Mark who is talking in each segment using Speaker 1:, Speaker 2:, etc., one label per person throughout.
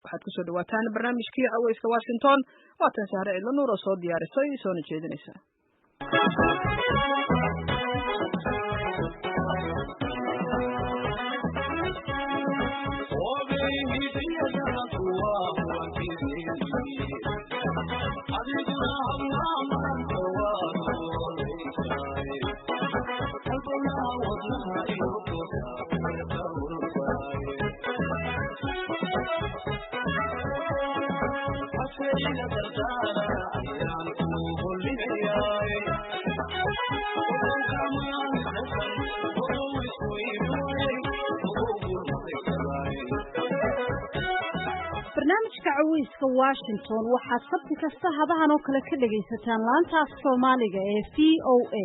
Speaker 1: waxaad ku soo dhawaataan barnaamijkii Cawayska Washington waa tan Sahre Cidlo Nuur oo soo diyaarisay soona jeedinaysa.
Speaker 2: barnaamijka Cawayska Washington waxaad sabti kasta hadahan oo kale ka dhageysataan laanta af Soomaaliga ee VOA.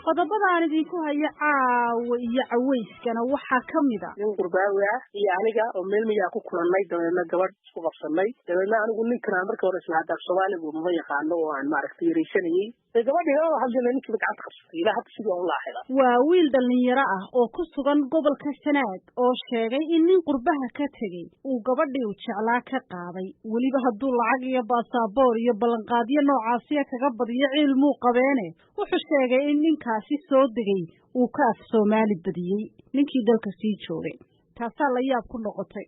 Speaker 2: qodobada aan idinku hayo caawa iyo cawayskana waxaa ka mid ah
Speaker 3: nin qurbaawi ah iyo aniga oo meel miyaa ku kulannay dabeedna gabadh isku qabsanay dabeedna anigu ninkan markii hore isla hadda Soomaaligu ma yaqaano oo aan maaragtay yareysanayay gabadhii oo hadlay ninkii gacanta qabsatay ilaa hadda sidoo la xidha
Speaker 2: waa wiil dhalinyaro ah oo ku sugan gobolka Sanaag oo sheegay in nin qurbaha ka tagay uu gabadhii u jeclaa ka qaaday waliba hadduu lacag iyo baasaboor iyo ballanqaadyo noocaasiya kaga badiyo cilmu qabeene wuxuu sheegay in ninkaasi soo degay uu ka af Soomaali badiyay ninkii dalka sii joogay taasaa la yaab ku noqotay.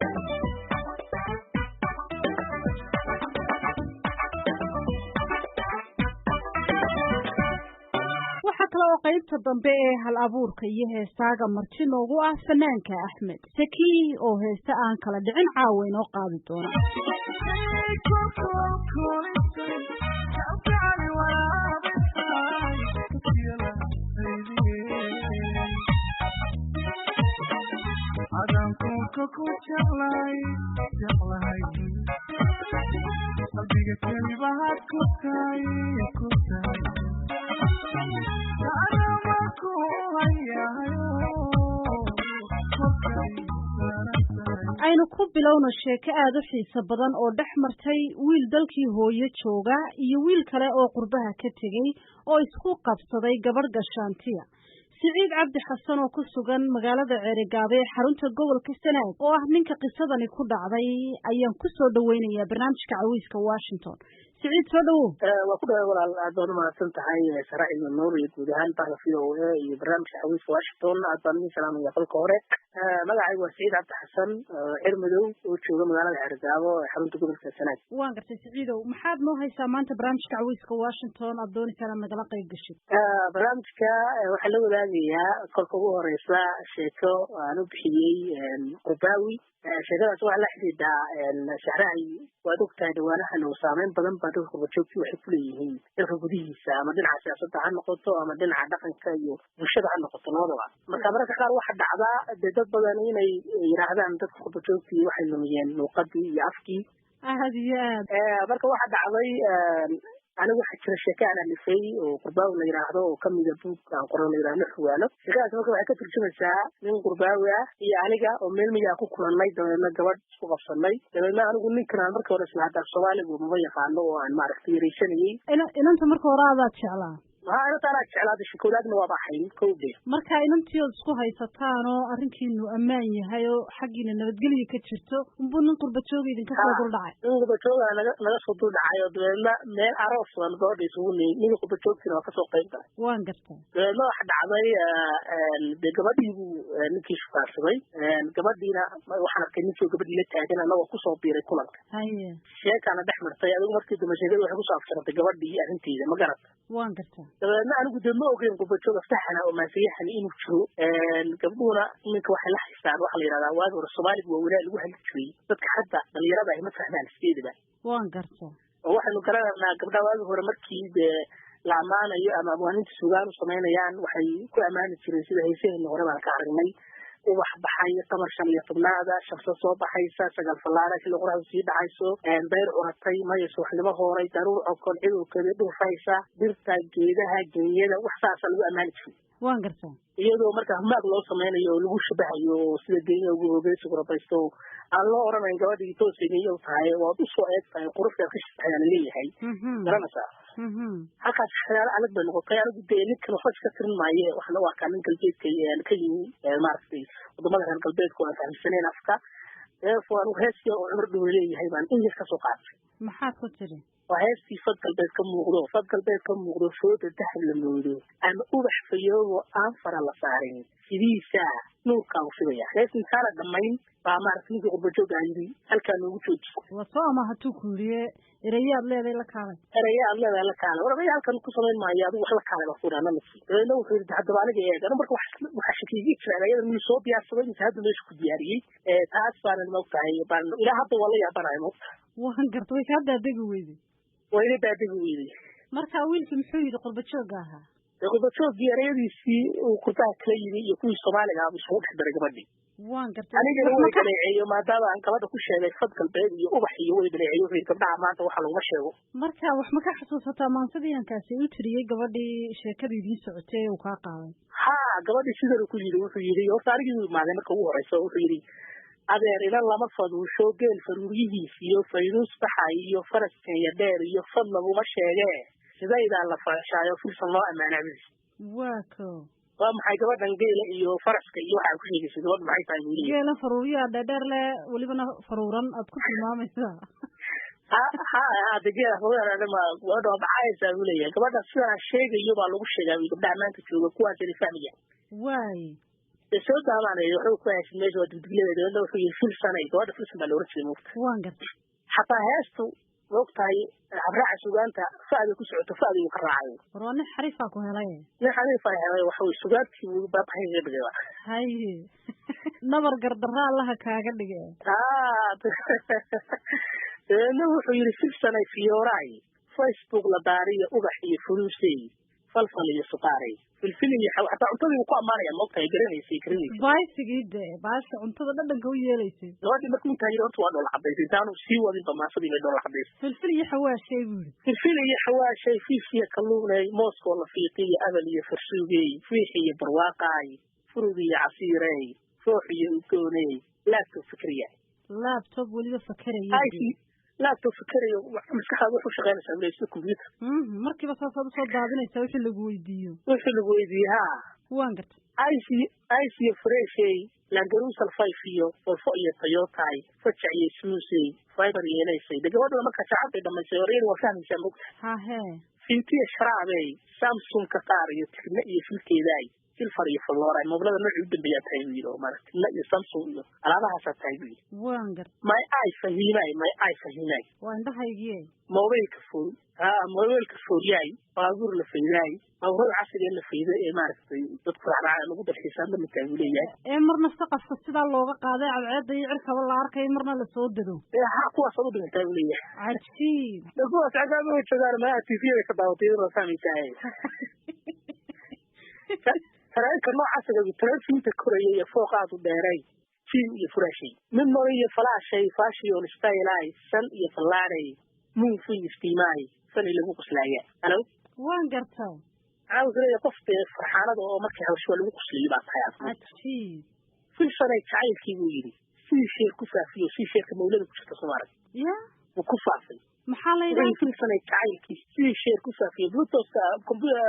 Speaker 2: oo qaybta dambe ee hal abuurka iyo heestaaga marti noogu ah fanaanka Axmed Saki oo heesta aan kala dhicin caaweyn oo qaadi doona. aynu ku bilowno sheeko aad u xiiso badan oo dhex martay wiil dalkii hooyo jooga iyo wiil kale oo qurbaha ka tegay oo isku qabsaday gabadh gashaantiya. Siciid Cabdi Xasan oo ku sugan magaalada Ceerigaabo ee xarunta gobolka Sanaag oo ah ninka qisadani ku dhacday ayaan ku soo dhaweynayaa barnaamijka Cawayska Washington. سعيد سلو
Speaker 3: وكل ولا أدون ما سنتهاي سراء النور يجودهان تعرفيه وبرنامج عويس واشنطن أدوني سلام يقول كورة ملعب وسعيد عبد الحسن إرمدو وشوفه مجال العرجاء وحرمت قبل السنة.
Speaker 2: وان قلت سعيد ومحاد مو هاي سامان برنامج عويس واشنطن أدوني سلام مجال قيد قشيد.
Speaker 3: برنامج وحلو ذي كل قبوه رئيسا شيكو نبحيي قباوي شغلة سواء لحدة الشعراء ودكتور دوانا حنو سامين بدن بدو خبرتشوكي وحفليين الخبوديه سام دين عساسة عن نقطة أما دين عدقن كيو مشهد عن نقطة نوضع مكابرة كار واحد عضاء دد بدنين يرعد عن دد خبرتشوكي وحلميين وقدي يعفكي
Speaker 2: هذه
Speaker 3: بركة واحد عضاء أنا واحد شر الشكاء اللي فيه وقرباوي اللي يراهده وكم يجبوك عن قرون يراهده حواله شكاء سمك وحكا ترجم الساعة من قرباوي هي عليها ومن مياكو كلان ماي دولنا جواد سوغف صنعي دولنا أنا أقول لك كنا مركة ورسل هذا السؤال ومضيق عنه عن معرفتي ريشاني
Speaker 2: إن أنت مركة وراء شعلا
Speaker 3: أنا ترى على هذا الشكولات واضحين كودي
Speaker 2: marka inantii oo isku haysataan oo arrinkiinu ammaan yahay oo xaqiina nabadgelyo ka jirto unbun qurba joog idinka soo dul dhacay
Speaker 3: qurba joog laga soo dul dhacay oo deelna meel aroos wal go'day suunay nin qurba joogtina waa ka soo qayb galay
Speaker 2: waan gartay
Speaker 3: deelna wax dhacday gabadhii ninkii shukaarsaday gabadhiina waxaan arkay ninkii gabadhii la taagan anagoo ku soo biiray kulanka
Speaker 2: haye
Speaker 3: sheekana dhex martay adigu markii dambe sheegadu waxay ku soo afshartay gabadhii arrinteeda ma garata
Speaker 2: waan gartay
Speaker 3: dabeedna anigu dema ogeyn qurba joog aftaxana oo maasiyahan inuu jiro gabdhuhuna ninka waxay la haystaan waxa la yiraahdaa waad hore Soomaaliga waa walaal lagu hadli jiray dadka hadda dhalinyarada ay ma fahmaan sideedaba
Speaker 2: waan gartay
Speaker 3: oo waxaanu garanaynaa gabdhaha waad hore markii la amaanayo ama abwaaninta suugaan u sameynayaan waxay ku amaani jireen sida heesaheenna hore baan ka aragnay ubax baxay tamar shan iyo tobnaada shamsa soo baxaysa sagal falaara xilli qoraxdu sii dhacayso beer uratay maya subaxnimo hooray daruur oo kol ciidu kale dhufaysa dirta geedaha geeyada wax saas lagu amaani jiray
Speaker 2: waan gartaa
Speaker 3: iyadoo marka maag loo sameynayo lagu shabahayo sida geeyo ugu hogeys ugu rabaysto aan loo oranayn gabadhii toosinayay tahay waa u soo eegtay quruxda ka shaqeeyaan leeyahay garanaysa halkaas xalaal adag bay noqotay anigu dee ninkan wax ka tirin maaye waxna waa kan galbeedka ka yimi maartay wadamada reer galbeedka oo fahamsaneen afka waan heesiyo oo cumar dhow leeyahay baan in yar ka soo qaatay
Speaker 2: maxaad ku tiri
Speaker 3: وهذه فضل بيت كم مغرو فضل بيت كم مغرو فوت الدحل الموضوع أما أوبح في يوم وأنفر الله صارين في ساعة نور كان وشوية لكن كانت دمين فما رفني قبجوج عندي هل كانوا وجود
Speaker 2: وصامة هتوكلي رياض لا لا كان
Speaker 3: رياض لا كان ورياض كان كسرين ما يادو وحلا كان بصورة أنا نفسي لو في حد بعد جاي أنا بركو وحشكيك شوية من صوب يعصبين هذا ليش كدياري تعرف عن الموقع يبان إلى حتى والله يبان عمود
Speaker 2: وهنقرطوي هذا دقويدي
Speaker 3: وإلى بعد ويلي
Speaker 2: marka wiilka muxuu yiri qurbajooga aha
Speaker 3: qurbajooga yareediisi uu ku taa kaleeyay iyo kuwii Soomaaliga ah soo dhaxdaray gabadhii
Speaker 2: waan gartay
Speaker 3: aniga way kaleeyo maadaama aan gabadha ku sheegay fad galbeed iyo ubax iyo way baleeyo wixii gabdhaha maanta waxa lagu sheego
Speaker 2: marka wax ma ka xasuusataa maansadeenkaasi uu tiriyay gabadhii sheekadii socotay uu ka qaaday
Speaker 3: ha gabadhii sidoo ku yiri wuxuu yiri oo taariikhdii maadeen marka ugu horeyso wuxuu yiri adeer ila lama faduusho geel faruuriyihiis iyo fayrus baxay iyo faraska iyo dheer iyo fad laguma sheegee sidayda la faashaayo fursan loo amaanay
Speaker 2: waako
Speaker 3: waa maxay gabadhan geela iyo faraska iyo waxa ku sheegaysaa gabadh maxay tahay wiil
Speaker 2: geela faruuriya dheer le walibana faruuran aad ku tilmaamaysaa
Speaker 3: ha degeela faruuran ma wada baxaysa wiilaya gabadha sida sheegayo baa lagu sheegay gabdhaha maanta jooga kuwaas ay fahmayaan
Speaker 2: waay
Speaker 3: soo daamaanay wuxuu ku hayay meesha wada dugleeda wuxuu yiri sanay gabadha fursan baa loo rajay moogta
Speaker 2: waan gartay
Speaker 3: xataa heestu waqtay abraac sugaanta faadi ku socoto faadi uu ka raacay
Speaker 2: warwana xariifa ku helay
Speaker 3: xariifa helay waxa uu sugaantii uu baabay dhigay
Speaker 2: hay nabar gardarra Allah kaaga dhigay
Speaker 3: wuxuu yiri fursanay fiyooray Facebook la daariyo ubax iyo furuusay falfal iyo suqaaray filfil iyo xataa cuntada ku amaanaya moogtay garanaysi
Speaker 2: baaysigide baasha cuntada dhadhanka u yeelaysay
Speaker 3: gabadhii markuu intaa yiri horta waa dhol xabaysay taanu sii wadin bamaasadii bay dhol xabaysay
Speaker 2: filfil iyo xawaashay buuri
Speaker 3: filfil iyo xawaashay fiifiya kalluunay moosko la fiiqiyo abal iyo farsuugay fiix iyo barwaaqay furud iyo casiiray foox iyo ugoonay
Speaker 2: laptop waliba fakaraya
Speaker 3: لا تفكري مسكها وحو شغال سامي الكمبيوتر
Speaker 2: markiiba soo daadinaysa wixii lagu
Speaker 3: weydiiyo
Speaker 2: waan gartay
Speaker 3: IC fresh la garuusal fayfiyo oo fooyo Toyota faciye suusay fiber yeelaysay dagawada marka shacabka dhamasay reer waa fahmaysan mug
Speaker 2: ha he
Speaker 3: fintii sharaabay Samsung ka qaar iyo tikna iyo filkeeday silfar iyo flora mobilada nooc u dambeeya tahay wiilo marka la iyo Samsung iyo alaabahaas tahay wiil
Speaker 2: waan gartay
Speaker 3: my fahimay
Speaker 2: waa indhahaygii
Speaker 3: mobilka fuuriyay baabuur la fiiray baabuur casri la fiiray ee maartay dadku raacay lagu dalxiisan ma taaguliyay
Speaker 2: marna saqafka sida looga qaaday cadceed iyo cirkaba la arkay marna la soo dado
Speaker 3: ha kuwa soo dhintay taaguliyay
Speaker 2: cajiib
Speaker 3: dadku tagad oo joogar ma TV ka daawatay oo saamiyay tareenka noocaas ah tareenka koraya iyo fooqaad u dheeray jin iyo furashi min mariyo falaashay fashion style ay san iyo falaaray muu fi istimaay san lagu qoslaaya alo
Speaker 2: waan gartaa
Speaker 3: awgeed qofka farxaanada oo markii hawsha lagu qosliyo baa tahay
Speaker 2: cajiib
Speaker 3: filsanay jacaylkii buu yiri si sheer ku faafiyo si sheerka mawlada ku jirta Soomaaliya
Speaker 2: ya
Speaker 3: ku faafay
Speaker 2: maxaa la yiraahdaa
Speaker 3: filsanay jacaylkii si sheer ku faafiyo bluetooth computer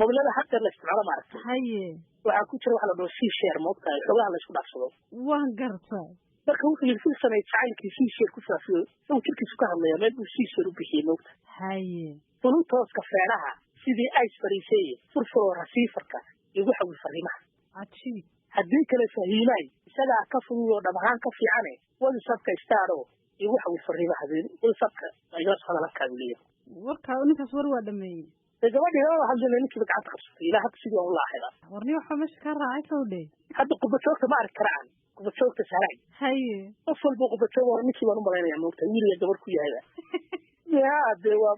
Speaker 3: mawlada hadda la isticmaalo maartay
Speaker 2: haye
Speaker 3: waxa ku jira waxa la dhaho si sheer moogtahay xogaha la isku dhaafsado
Speaker 2: waan gartaa
Speaker 3: marka wuxuu yiri filsanay jacaylkii si sheer ku faafiyo oo kirkiisu ka hadlaya meel uu si sheer u bixiyay moogta
Speaker 2: haye
Speaker 3: bluetooth ka feeraha sidii ay fariisay furfuro receiverka iyo waxa uu fariimaha
Speaker 2: cajiib
Speaker 3: haddii kale fahimay isaga ka fuuyo dhamaan ka fiicane wadi sabka istaaro iyo waxa uu fariimaha hadii sabka ayaa soo la kaaliyo
Speaker 2: warka ninkaas war waa dhameeyay
Speaker 3: gabadhii oo hadda ninkii gacanta qabsatay ilaa hadda sidoo Allah xira
Speaker 2: warni waxa meesha ka raacay kawdhe
Speaker 3: hadda qubajoogta ma arki karaan qubajoogta saray
Speaker 2: haye
Speaker 3: qof walba qubajoog war ninkii waan u maleynaya moogta wiiliga gabar ku yahay يا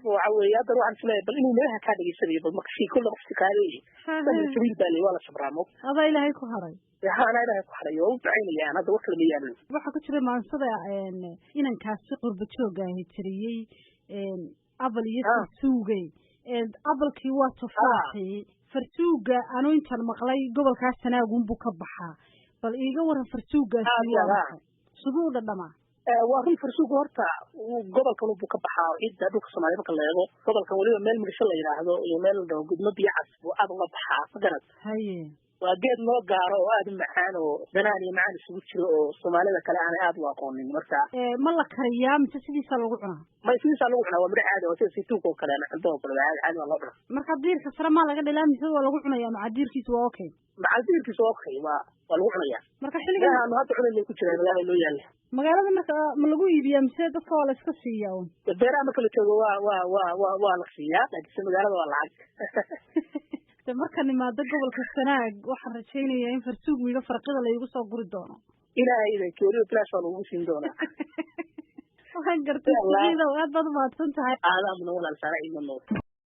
Speaker 3: وعويات روح الفلاي بل إنه لها كان يسوي بالمكشي كل نفس كاري سبيل بالي ولا صبرامو
Speaker 2: هذا إلهي كهري
Speaker 3: يا أنا إلهي كهري وبعيني يعني هذا وكل ميانو
Speaker 2: waxa ku jira maansada inankaasi qurbajooga ah tiriyay abal iyo suugay abalkii waa tufaaxi farsuuga anu intaan maqlay gobolkaas Sanaagun buu ka baxaa bal iiga waran farsuugaasi waa siduu u dhadhamaa
Speaker 3: waa run farsuuga horta gobolkan buu ka baxaa cidda dhulka Soomaaliya marka la eego gobolkan waliba meel mirsho la yiraahdo iyo meel dhow gudmo biyo cas buu aad uga baxaa magarad
Speaker 2: haye
Speaker 3: waa geed loo gaaro oo aad u macaan oo danaan iyo macaan isugu jiro oo Soomaalida kale aan aad u aqoonin marka
Speaker 2: ma la kariyaa mise sidiisa lagu cunaa
Speaker 3: ma sidiisa lagu cunaa waa mid caadi oo sida saytuunka oo kale ama cunto oo kale caadi waa loo cunaa
Speaker 2: marka diirka sare ma laga dhilaa mise waa lagu cunayaa macadiirkiisu waa okay
Speaker 3: macadiirkiisu waa okay waa lagu cunayaa
Speaker 2: marka xilligan
Speaker 3: aanu hadda cunayay ku jiraan ilaahay loo yaala
Speaker 2: magaalada marka ma lagu iibiyaa mise dadka waa la iska siiyaa oo
Speaker 3: beeraha marka la joogo waa la siiyaa laakiin magaalada waa lacag
Speaker 2: marka nimaado gobolka Sanaag waxaan rajaynayaa in farsuugiga farqada la igu soo guri doono
Speaker 3: ilaahay idin keeriyo place oo lagu siin doona
Speaker 2: waxaan gartay aad baad u mahadsan tahay
Speaker 3: aadam noo walaal saaray